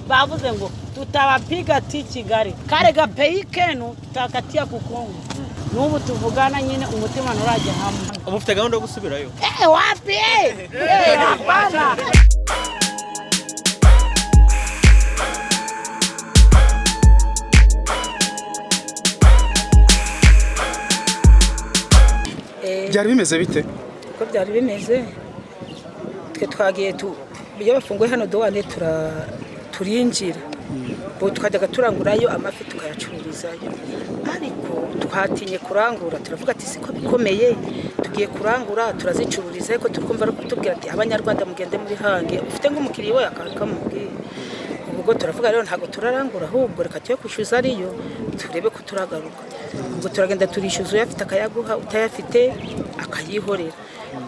bavuze ngo tutawapiga ti Kigali kare gapeyi kenu tutakatia ku Kongo n'ubu tuvugana nyine umutima nurajya hamwe. Mufite gahunda yo gusubirayo? Wapi hapana. Byari bimeze bite? Ko byari bimeze twe twagiye iyo bafunguye hano dowane turinjira bo twajyaga turangurayo amafi tukayacururizayo, ariko twatinye kurangura turavuga ati siko bikomeye tugiye kurangura turazicururiza ariko tukumva ari kutubwira ati abanyarwanda mugende muri hange ufite nk'umukiriya we akamubwira. Ubwo turavuga rero ntago turarangura ahubwo reka cyo kwishyuza ariyo turebe ko turagaruka. Ubwo turagenda turishyuza uyafite akayaguha utayafite akayihorera.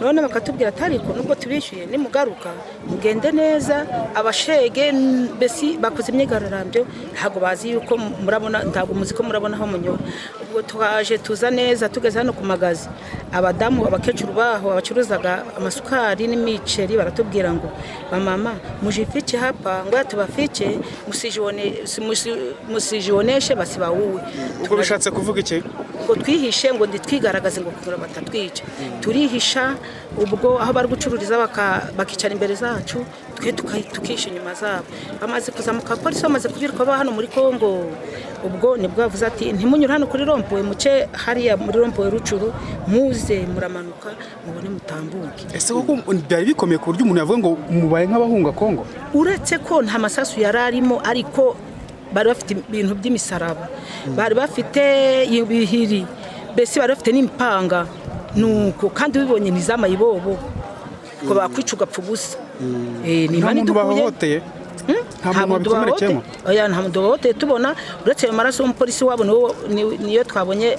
None bakatubwira atariko nubwo tubishyuye nimugaruka mugende neza abashege besi bakoze imyigararambyo ntago bazi yuko murabona ntago muziko murabona aho munyora. Ubwo twaje tuza neza tugeze hano ku magazi abadamu abakecuru baho abacuruzaga amasukari n'imiceri baratubwira ngo mama mujifiche hapa ngo tubafiche musijioneshe basi bawuwe. Ubwo bishatse kuvuga iki? Ngo twihishe ngo nditwigaragaze ngo kugura batatwica turihisha. Ubwo aho bari gucururiza bakicara imbere zacu twe tukisha inyuma zabo. Bamaze kuzamuka polisi bamaze kubiruka ba hano muri Kongo. Ubwo nibwo bavuze ati ntimunyura hano kuri rompowe muce hariya muri rompowe Rucuru muze muramanuka mubone mutambuke. Ese koko byari bikomeye ku buryo umuntu yavuga ngo mubaye nk'abahunga Kongo? Uretse ko nta masasu yararimo ariko bari bafite ibintu by'imisaraba, bari bafite ibihiri, bese bari bafite n'impanga nuko kandi bibonye nizama yibobo ko bakwicuga pfubusa. Ni mani dukuye nta muntu wakomerekemo. Oya nta muntu wahote tubona uretse amaraso y'umupolisi wabo niyo twabonye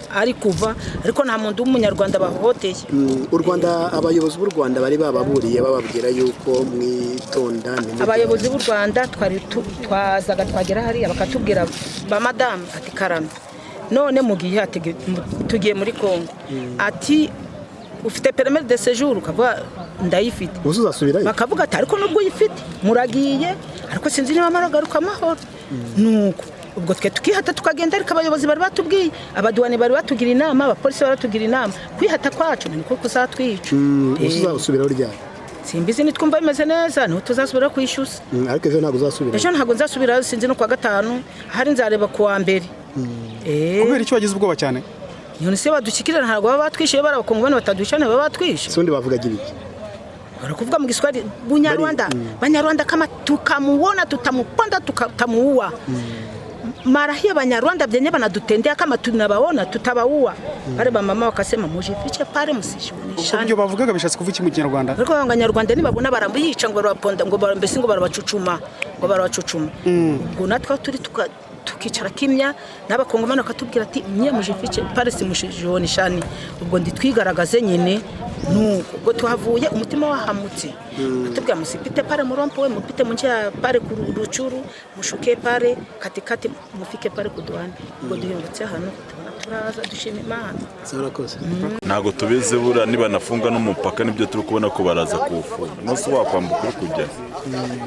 ari kuva, ariko nta muntu w'umunyarwanda bahoteye. U Rwanda abayobozi b'u Rwanda bari bababuriye bababwira yuko mwitonda. Abayobozi b'u Rwanda twazaga twagera hariya bakatubwira ba madame ati karame none mugiye tugiye muri Kongo ati ufite permis de séjour ukavuga ndayifite uzasubirayo bakavuga ati ariko nubwo uyifite muragiye ariko sinzi niba maragaruka amahoro. Nuko ubwo twe tukihata tukagenda ariko abayobozi bari batubwiye abaduwane bari batugira inama abapolisi baratugira inama kwihata kwacu niko kuzatwica. Uzasubirayo ryari? Simbizi nitwumva bimeze neza no tuzasubira kwishyuza. Ariko ejo ntago uzasubira? Ejo ntago nzasubira sinzi no kwa gatanu hari nzareba kuwa mbere. Kubera icyo wagize ubwoba cyane? None se badushyikirana ntago baba batwishyuye barabakongomani batadushyana baba batwishe. Sundi bavugaga ibiki? Barakuvuga mu Giswahili Bunyarwanda Banyarwanda kama tukamuona tutamuponda tutamuua. Mara hiyo Banyarwanda byenye banadutendea kama tunabaona tutabaua. Bare ba mama wakasema mujifiche pale musishonisha. Ibyo bavugaga bishatse kuvuga iki mu Kinyarwanda? Ariko abanyarwanda nibabona barambiyica ngo baraponda ngo mbese ngo barabacucuma ngo barabacucuma. Ngo natwe turi tukicara kimya n'abakongomani bakatubwira ati mye mujifiche pale simushijoni. Ubwo nditwigaragaze nyine nuko tuhavuye umutima wahamutse. Atubwira musipite pale murompowe mupite munjya pale ku Rucuru mushuke pale katikati mufike pale kudwane. Ubwo duhingutse hano turaza dushima Imana. Zarakoze. Nago tubize bura niba nafunga n'umupaka nibyo turi kubona ko baraza kufunga. Nose wakwambuka uri kujya.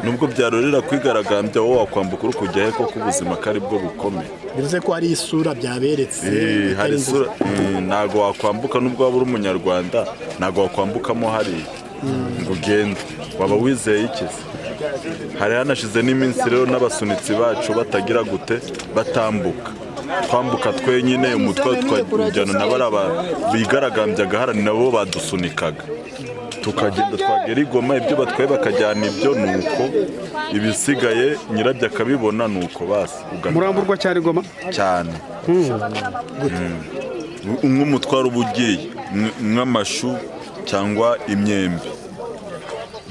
Nubwo byarorera kwigaragambya wowe wakwambuka uri kujya he ko kubuzima kari bwo bukomeye. Bivuze ko hari isura byaberetse. Hari isura nago wakwambuka nubwo waba uri umunyarwanda nago wakwambukamo hari ngo genda waba wizeye ikize. Hari hanashize n'iminsi rero n'abasunitsi bacu batagira gute batambuka twambuka twenyine umutwe twajyana n'abaraba bigaragambyaga harani nabo badusunikaga tukagenda twagera igoma ibyo batwaye bakajyana ibyo nuko ibisigaye nyirabya akabibona nuko basi muramburwa cyane igoma cyane nk'umutwaro ubugiye nk'amashu cyangwa imyembe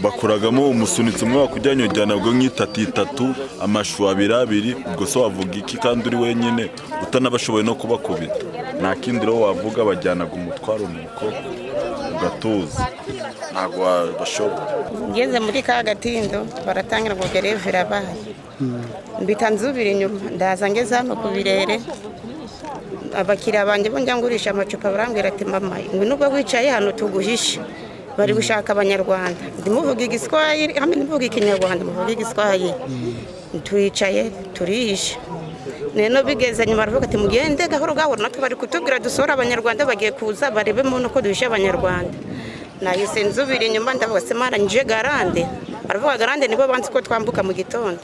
bakuragamo umusunitsi umwe wakujyanye ujyana bwo nk'itatu amashu abiri ubwo so wavuga iki kandi uri wenyine utanabashoboye no kubakubita nta kindi rero wavuga bajyanaga umutwaro nuko ugatuza ntabwo bashobora. Ngeze muri ka gatindo baratangira ngo greve irabaye mbitanzubira inyuma ndaza ngeze hano ku Birere abakiriya banje bonjya ngurisha amacupa barambwira ati mama ngo nubwo wicaye hano tuguhishe bari gushaka abanyarwanda ndimuvuga igiswahili hamwe ndimuvuga ikinyarwanda muvuga igiswahili twicaye turihishe neno bigeze nyuma aravuga ati mugende gahoro gahoro natwe bari kutubwira dusora abanyarwanda bagiye kuza barebemo nuko duhishe abanyarwanda nahise nzubira inyuma ndavuga se mara nje garande aravuga garande nibo banzi ko twambuka mu gitondo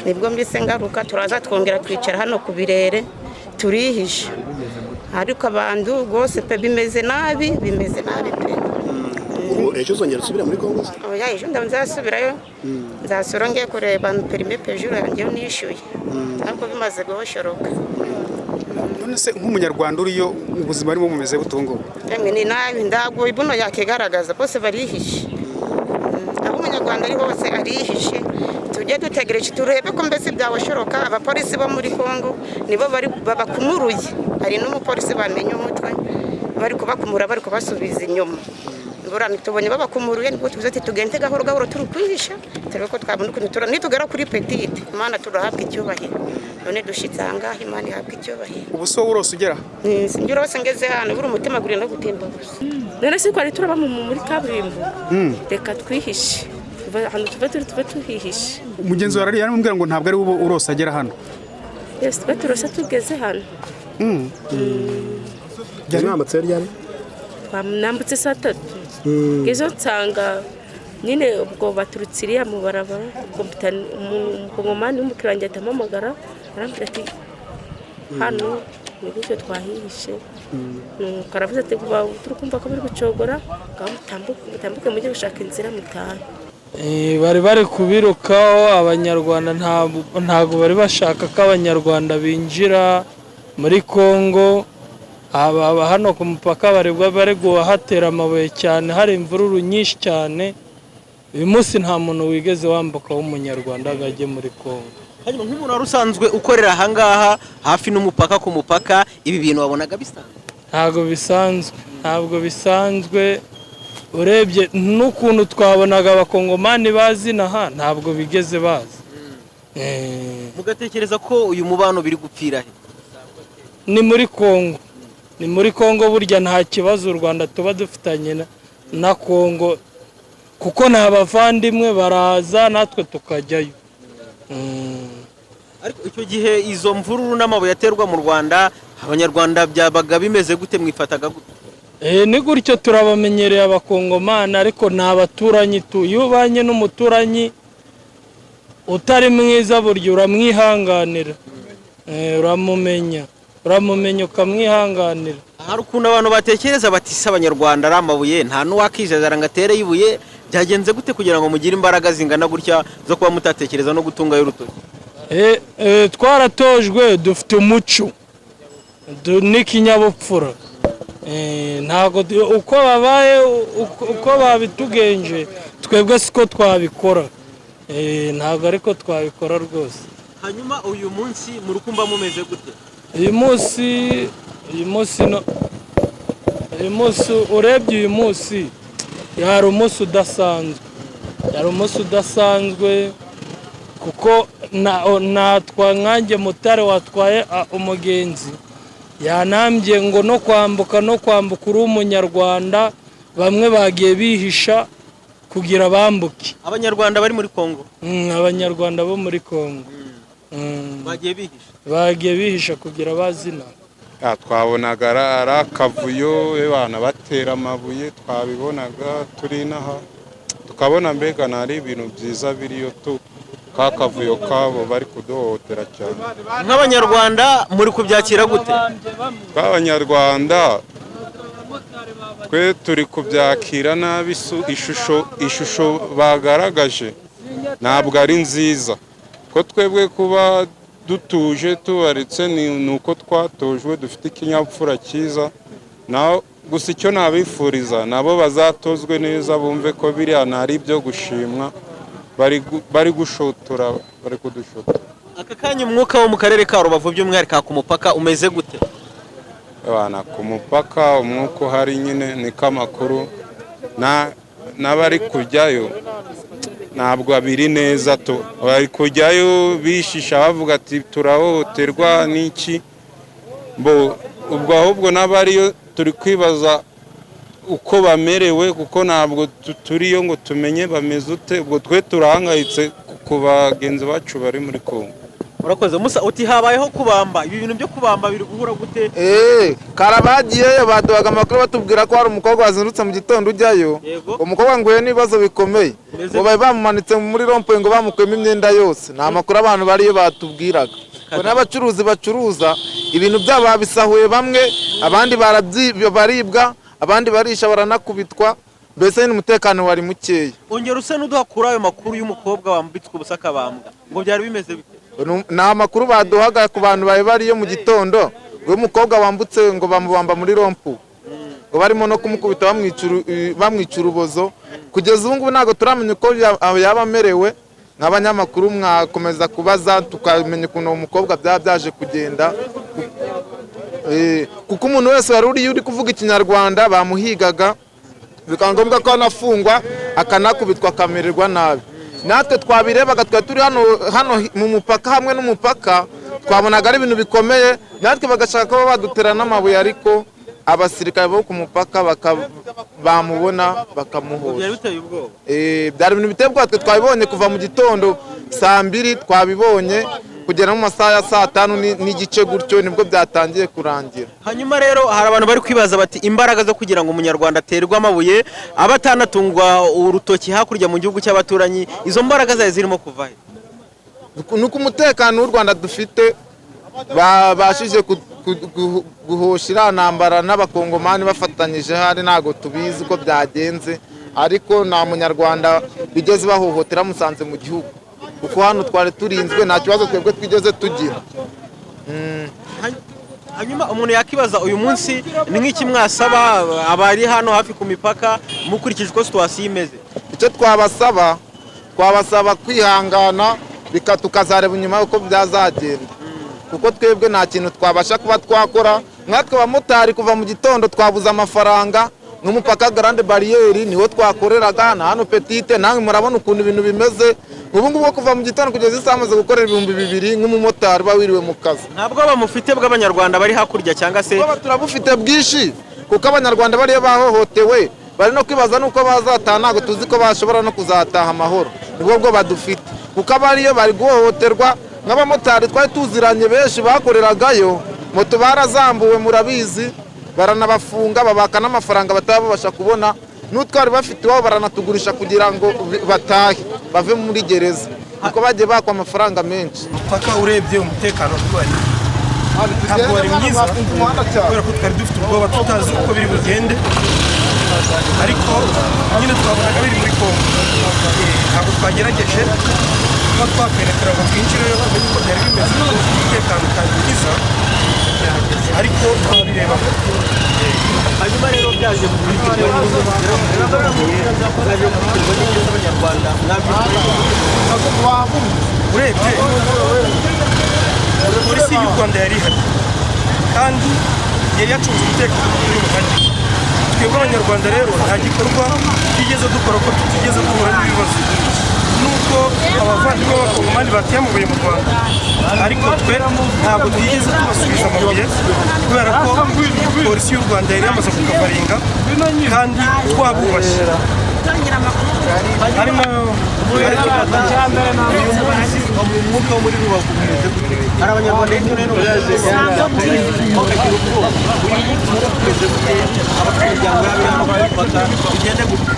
nibwo mbise ngaruka turaza twongera twicara hano ku birere turihishe ariko abantu rwose pe bimeze nabi pe ejo uzongera usubira muri Kongo? oya ejo nzasubirayo nzasura ngiye kureba perime pejuru yanjye nishyuye ariko bimaze guhoshoroka. none se nk'umunyarwanda uriyo ubuzima arimo bumeze butungo? Ni nabi ndago ibuno yakigaragaza bose barihishe abo umunyarwanda ari bose arihishe tujye dutegereje turebe ko mbese byahoshoroka. Abapolisi bo muri Kongo nibo bari babakumuruye, hari n'umupolisi bamenye umutwe bari kubakumura bari kubasubiza inyuma. Ngorane tubonye babakumuruye nibwo tuvuze ati tugende gahoro gahoro turukwihisha turebe ko twabona ukuntu tura nitugera kuri petite Imana turahabwa icyubahiro. None dushitse ahangaha Imana ihabwa icyubahiro. Ubu so urose ugera? Singira wose ngeze hano buri umutima guri no gutemba gusa. None si ko ari turaba muri kaburimbo. Reka twihishe. Hano tuve tuhihishe. Umugenzi warari yaramubwira ngo ntabwo ari ubu urose agera hano. Yes, tuve turose tugeze hano. Yanamutse ryari? Nambutse saa 3. Ngezo nsanga nyine ubwo baturutse iriya mu barabara umukongomani w'umukirangire atamamagara arambwira ati hano ni gutyo twahihishe. Karavuze ati turi kumva ko bari gucogora mutambuke mujye gushaka inzira mutahe. Bari kubirukaho abanyarwanda ntabwo bari bashaka ko abanyarwanda binjira muri Kongo. Hano ku mupaka bari guhatera amabuye cyane, hari imvururu nyinshi cyane. Uyu munsi nta muntu wigeze wambuka w'umunyarwanda ngo ajye muri Kongo. Hanyuma nk'umuntu wari usanzwe ukorera ahangaha hafi n'umupaka ku mupaka, ibi bintu wabonaga bisanzwe? Ntabwo bisanzwe urebye n'ukuntu twabonaga abakongomani bazinaha ntabwo bigeze baza. Mugatekereza ko uyu mubano biri gupfira he? Ni muri Kongo burya nta kibazo u Rwanda tuba dufitanye na Kongo kuko nta bavandimwe baraza natwe tukajyayo. Ariko icyo gihe izo mvururu n'amabuye yaterwa mu Rwanda abanyarwanda byabaga bimeze gute, mwifataga gute? Ni gutyo turabamenyereye abakongomani ariko nta baturanyi iyo ubanye n'umuturanyi utari mwiza burya uramwihanganira, uramumenya ukamwihanganira. Hari ukuntu abantu batekereza bati se abanyarwanda ari amabuye nta n'uwakizeza ngo atere ibuye, byagenze gute kugira ngo mugire imbaraga zingana gutya zo kuba mutatekereza no gutungayo urutoki? Twaratojwe dufite umuco n'ikinyabupfura. Ntago uko babaye uko babitugenje twebwe siko twabikora, ntago ariko twabikora rwose. Hanyuma uyu munsi murukumva mumeze gute? Uyu munsi urebye uyu munsi yari umunsi udasanzwe kuko natwa nkanjye mutare watwaye umugenzi yanambye ngo no kwambuka uri umunyarwanda bamwe bagiye bihisha kugira bambuke. Abanyarwanda bari muri Kongo? Abanyarwanda bo muri Kongo bagiye bihisha kugira bazina. Twabonaga ari akavuyo abana batera amabuye, twabibonaga turi naha tukabona mbega nari ibintu byiza biriyo kakavuyo kabo bari kudohotera cyane. Nk'abanyarwanda muri kubyakira gute? Abanyarwanda twe turi kubyakira nabi, ishusho bagaragaje ntabwo ari nziza. Ko twebwe kuba dutuje tubaretse ni uko twatojwe dufite ikinyabupfura cyiza. Gusa icyo nabifuriza nabo bazatozwe neza, bumve ko biriya ntari ibyo gushimwa, bari gushotora, bari kudushotora. Aka kanya umwuka wo mu karere ka Rubavu by'umwihariko ku mupaka umeze gute? Ku mupaka umwuka uhari nyine ni k'amakuru n'abari kujyayo ntabwo biri neza. Bari kujyayo bishisha bavuga ati turahohoterwa n'iki, ubwo ahubwo n'abariyo turi kwibaza uko bamerewe kuko ntabwo turiyo ngo tumenye bameze ute, ubwo twe turahangayitse ku bagenzi bacu bari muri Kongo. Urakoze Musa, uti habayeho kubamba, ibi bintu byo kubamba biri guhura gute? Karabagiyeyo baduhaga amakuru batubwira ko hari umukobwa wazindutse mu gitondo ujyayo, umukobwa nguye n'ibibazo bikomeye, ngo bari bamumanitse muri rompoye ngo bamukuyemo imyenda yose. Nta makuru abantu bariyo batubwiraga. N'abacuruzi bacuruza ibintu byabo babisahuye, bamwe abandi baribwa, abandi barisha baranakubitwa, mbese n'umutekano wari mukeya. Ongera use n'uduhakura ayo makuru y'umukobwa wambitswe ubusa akabambwa, ngo byari bimeze bite? Nta makuru baduhaga ku bantu bariyo mu gitondo, uwo mukobwa wambutse ngo bamubamba muri rompu, ngo barimo no kumukubita bamwica urubozo. Kugeza ubu ngubu ntabwo turamenya uko yaba amerewe. Nk'abanyamakuru mwakomeza kubaza tukamenya ukuntu uwo mukobwa byaje kugenda, kuko umuntu wese wari uri kuvuga ikinyarwanda bamuhigaga, bikaba ngombwa ko anafungwa akanakubitwa akamererwa nabi. Natwe twabirebaga, twari turi hano mu mupaka hamwe n'umupaka, twabonaga ari ibintu bikomeye, natwe bagashaka ko badutera n'amabuye, ariko abasirikare bo ku mupaka bamubona bakamuhora. Byari ibintu biteye ubwoba. Twe twabibonye kuva mu gitondo 2:00 twabibonye kugera mu masaha ya 5:00 n'igice gutyo nibwo byatangiye kurangira. Hanyuma rero hari abantu bari kwibaza bati imbaraga zo kugira ngo umunyarwanda aterwe amabuye abatanatungwa urutoki hakurya mu gihugu cy'abaturanyi, izo mbaraga zaje zirimo kuva he? Nuko umutekano w'u Rwanda dufite babashije guhoshira ntambara n'abakongomani bafatanyije, hari ntago tubizi uko byagenze, ariko nta munyarwanda bigeze bahohotera musanze mu gihugu, kuko hano twari turinzwe, nta kibazo twebwe twigeze tugira. Hanyuma umuntu yakibaza uyu munsi ni nk'iki mwasaba abari hano hafi ku mipaka mukurikije uko situation imeze? Icyo twabasaba kwihangana tukazareba inyuma uko byazagenda, kuko twebwe nta kintu twabasha kuba twakora. Nkatwe abamotari kuva mu gitondo twabuze amafaranga, n'umupaka Grande Barriere niho twakoreraga, na hano Petite, namwe murabona ukuntu ibintu bimeze. Ubu ngubu kuva mu gitondo kugeza isaha amaze gukorera 2,000 nk'umumotari bawiriwe mu kazi. Ntabwo bamufite bw'abanyarwanda bari hakurya cyangwa se turabufite bwinshi, kuko abanyarwanda bari bahohotewe bari no kwibaza nuko bazataha, ntabwo tuzi ko bashobora no kuzataha amahoro. Nibwo bwo badufite, kuko abariyo bari guhohoterwa. Nk'abamotari twari tuziranye benshi bakoreragayo, moto barazambuwe murabizi, baranabafunga babaka n'amafaranga batabasha kubona, n'utwari bafite iwabo baranatugurisha kugira ngo batahe bave muri gereza, kuko bagiye bakwa amafaranga menshi. Paka urebye umutekano w'Rwanda ntabwo wari mwiza, kubera ko twari dufite ubwoba tutazi uko biri bugende, ariko nyine twabonaga biri muri Kongo. Ntabwo twagerageje kuba twakwerekera ngo twinjireyo tumenye uko byari bimeze, umutekano utari mwiza, ariko twabireba. Hanyuma rero byaje gukurikirwa n'Abanyarwanda. Urebye polisi y'u Rwanda yari ihari kandi yari yacunze umutekano muri ruhande. Twebwe Abanyarwanda rero nta gikorwa twigeze dukora ko tutigeze duhura n'ibibazo, nuko abavandimwe b'abakongomani bateye amabuye mu Rwanda, ariko twe ntabwo twigeze tubasubiza amabuye, kubera ko polisi y'u Rwanda yari yamaze kukavaringa kandi twabubashye. Harimo umwuka wo muri Rubavu umeze gute? Hari Abanyarwanda hirya no hino baje bakagira ubwoba, abanyamuryango y'abana bafata bigende gute?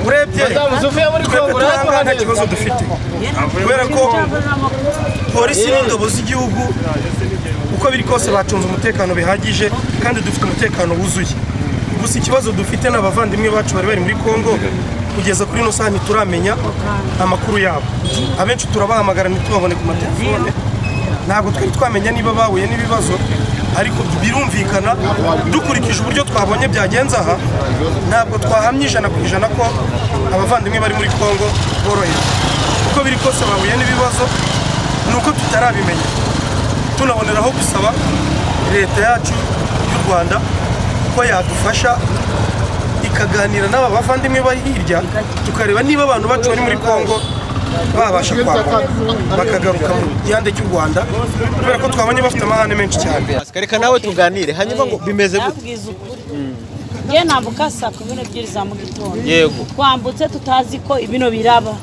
Urebye nta kibazo dufite, kubera ko polisi n'ingabo z'igihugu uko biri kose bacunze umutekano bihagije, kandi dufite umutekano wuzuye. Gusa ikibazo dufite n'abavandimwe bacu bari muri Kongo, kugeza kuri ino saha ntituramenya amakuru yabo. Abenshi turabahamagara ntitubabone ku matelefone, ntabwo twari twamenya niba bahuye n'ibibazo, ariko birumvikana dukurikije uburyo twabonye byagenze aha, ntabwo twahamye 100% ko abavandimwe bari muri Kongo borohewe. Uko biri kose bahuye n'ibibazo, nuko tutarabimenya. Tunaboneraho gusaba leta yacu y'u Rwanda ko yadufasha ikaganira n'aba bavandimwe bari hirya, tukareba niba abantu bacu bari muri Kongo babasha kwambuka bakagaruka mu gihande cy'u Rwanda, kubera ko twabonye bafite amahane menshi cyane. Reka nawe tuganire, hanyuma ngo bimeze gute? ngiye nambuka saa 12 za mu gitondo yego twambutse tutazi ko ibino biraba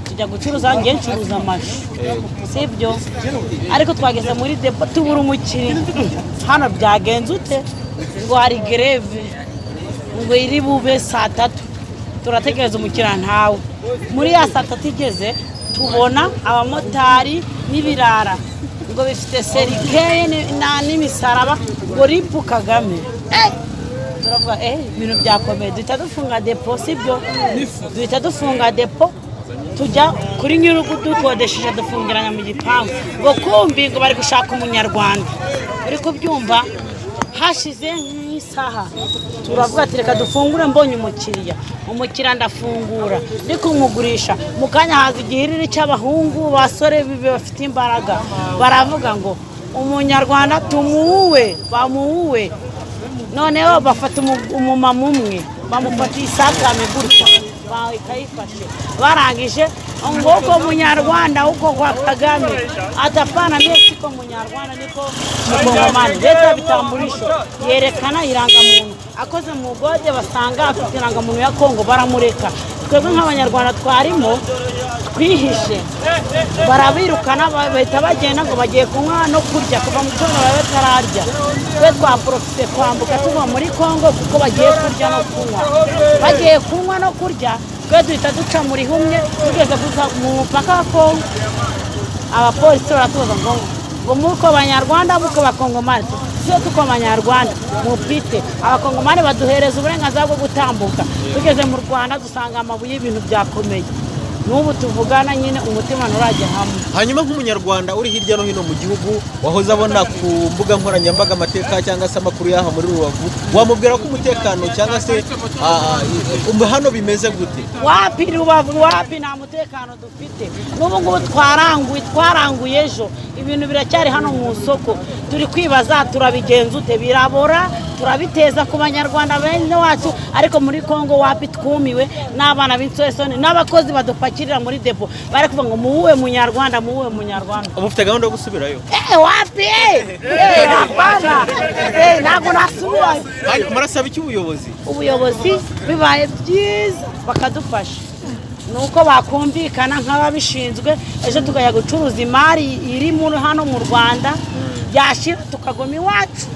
tujya gucuruza ngiye ncuruza amashu sibyo ariko twageze muri depo tubura umukiriya hano byagenze ute ngo hari greve ngo iri bube saa 3 turategereza umukiriya ntawe muri ya saa 3 igeze tubona abamotari n'ibirara ngo bifite serikeye n'imisaraba ngo ripu Kagame turavuga ibintu byakomeye duhita dufunga depo sibyo duhita dufunga depo tujya kuri nyurugu dukodesheje dufungiranya mu gipangu ngo kumbi ngo bari gushaka umunyarwanda uri kubyumva hashize nk'isaha turavuga ati reka dufungure mbonye umukiriya ndafungura ariko nkugurisha mu kanya haza igihiriri cy'abahungu basore bafite imbaraga baravuga ngo umunyarwanda tumuwe bamuwe noneho bafata umumama umwe bamufatiye isakame gutya bayifashe barangije ngo uko munyarwanda uko kwa Kagame atapana niko munyarwanda niko mukongomani leta bitamburisho yerekana irangamuntu akoze mu gode basanga afite irangamuntu ya Kongo baramureka twebwe nk'abanyarwanda twarimo twihishe barabirukana bahita bagenda ngo bagiye kunywa no kurya kuva mu gitondo batararya twe twaprofite kwambuka tuva muri Kongo kuko bagiye kurya no kunywa bagiye kunywa no kurya twe duhita duca muri humye tugeze mu mupaka wa Kongo abapolisi baratuza ngo muko abanyarwanda muko bakongomani sio tuko abanyarwanda mupite abakongomani baduhereza uburenganzira bwo gutambuka tugeze mu Rwanda dusanga amabuye y'ibintu byakomeye n'ubu tuvugana nyine umutima nurajya hamwe. Hanyuma nk'umunyarwanda uri hirya no hino mu gihugu wahoze abona ku mbuga nkoranyambaga amateka cyangwa se amakuru yaha muri Rubavu wamubwira ko umutekano cyangwa se hano bimeze gute? Wapi Rubavu wapi nta mutekano dufite n'ubu ngubu twaranguye ejo ibintu biracyari hano mu soko turi kwibaza turabigenza ute birabora turabiteza ku banyarwanda bene wacu ariko muri Kongo wapi twumiwe n'abana b'insoesoni n'abakozi badupakirira muri depo bari kuvuga ngo muwe munyarwanda Mufite gahunda yo gusubirayo? Wapi hapana ntabwo nasubira. Murasaba iki ubuyobozi bibaye byiza bakadufasha nuko bakumvikana nk'ababishinzwe ejo tukajya gucuruza imari iri muri hano mu Rwanda yashira tukagoma iwacu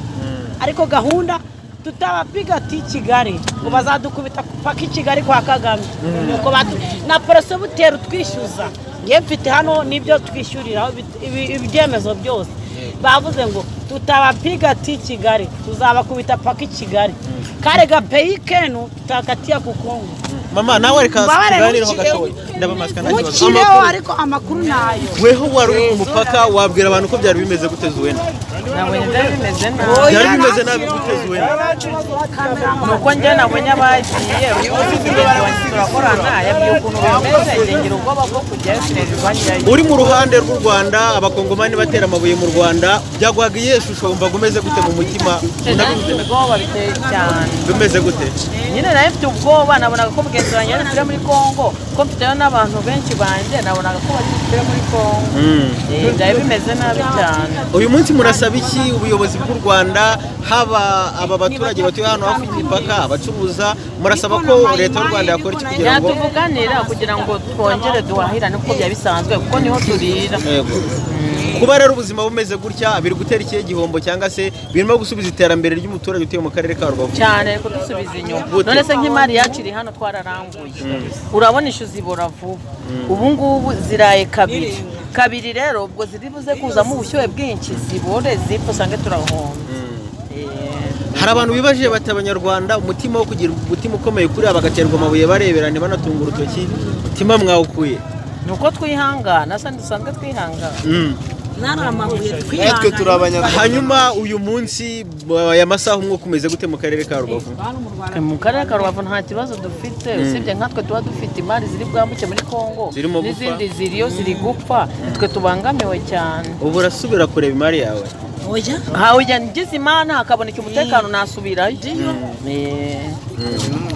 ariko gahunda tutabapiga ati Kigali ngo bazadukubita paka Kigali kwa Kagame nuko na polisi butera twishyuza ngiye mfite hano nibyo twishyurira ibyemezo byose bavuze ngo tutabapiga ati Kigali tuzabakubita paka Kigali kare gapeyi kenu tutakatia ku Kongo. Mama nawe reka tuganire gatoya ndabamaska nakibazo ariko amakuru nayo weho wari umupaka wabwira abantu ko byari bimeze guteza wenda nabonye byari bimeze nabi guteza wenda nuko njye nabonye abagiye turakorana yabyukuntu bimeze ngira ubwoba bwo kujya uri mu ruhande rw'u Rwanda abakongomani batera amabuye mu Rwanda byagwaga yeshusho umva gumeze gute mu mutima ubwoba biteye cyane bimeze gute nyine naye mfite ubwoba nabonaga ko mugenzi turi muri Kongo ko mfiteyo n'abantu benshi banje nabonaga ko bari muri Kongo byari bimeze nabi cyane. Uyu munsi murasaba iki ubuyobozi bw'u Rwanda haba aba baturage batuye hano hafi y'imipaka abacuruza murasaba ko leta y'u Rwanda yakora iki kugira ngo tuvuganira kugira ngo twongere duhahirane uko byabisanzwe kuko niho turira kuba rero ubuzima bumeze gutya biri gutera ikihe gihombo cyangwa se birimo gusubiza iterambere ry'umuturage utuye mu karere ka Rubavu cyane ko dusubiza inyuma none se nk'imari yacu iri hano twararanguye urabona ishu zibora vuba ubu ngubu ziraye kabiri rero ubwo ziribuze kuzamo ubushyuhe bwinshi zibore zipfa usange turahomba. Hari abantu bibajije bati abanyarwanda umutima wo kugira umutima ukomeye kuri abagaterwa amabuye bareberane banatunga urutoki umutima mwawukuye nuko twihangana sandi dusanzwe twihangana natwe turabanyarwanda. Hanyuma uyu munsi aya masaha umwe kumeze gute mu karere ka Rubavu? Mu karere ka Rubavu nta kibazo dufite usibye nkatwe tuba dufite imari ziri bwambuke muri Kongo n'izindi ziriyo ziri gupfa twe tubangamiwe cyane. Ubu urasubira kureba imari yawe? Oya ngize imana hakaboneka umutekano nasubirayo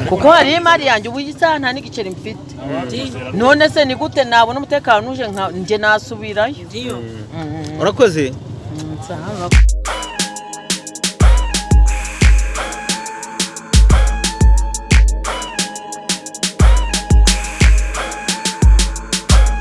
kuko hari imari yanjye ubu isaha nta n'igiceri mfite none se ni gute nabona umutekano uje nje nasubirayo. Urakoze?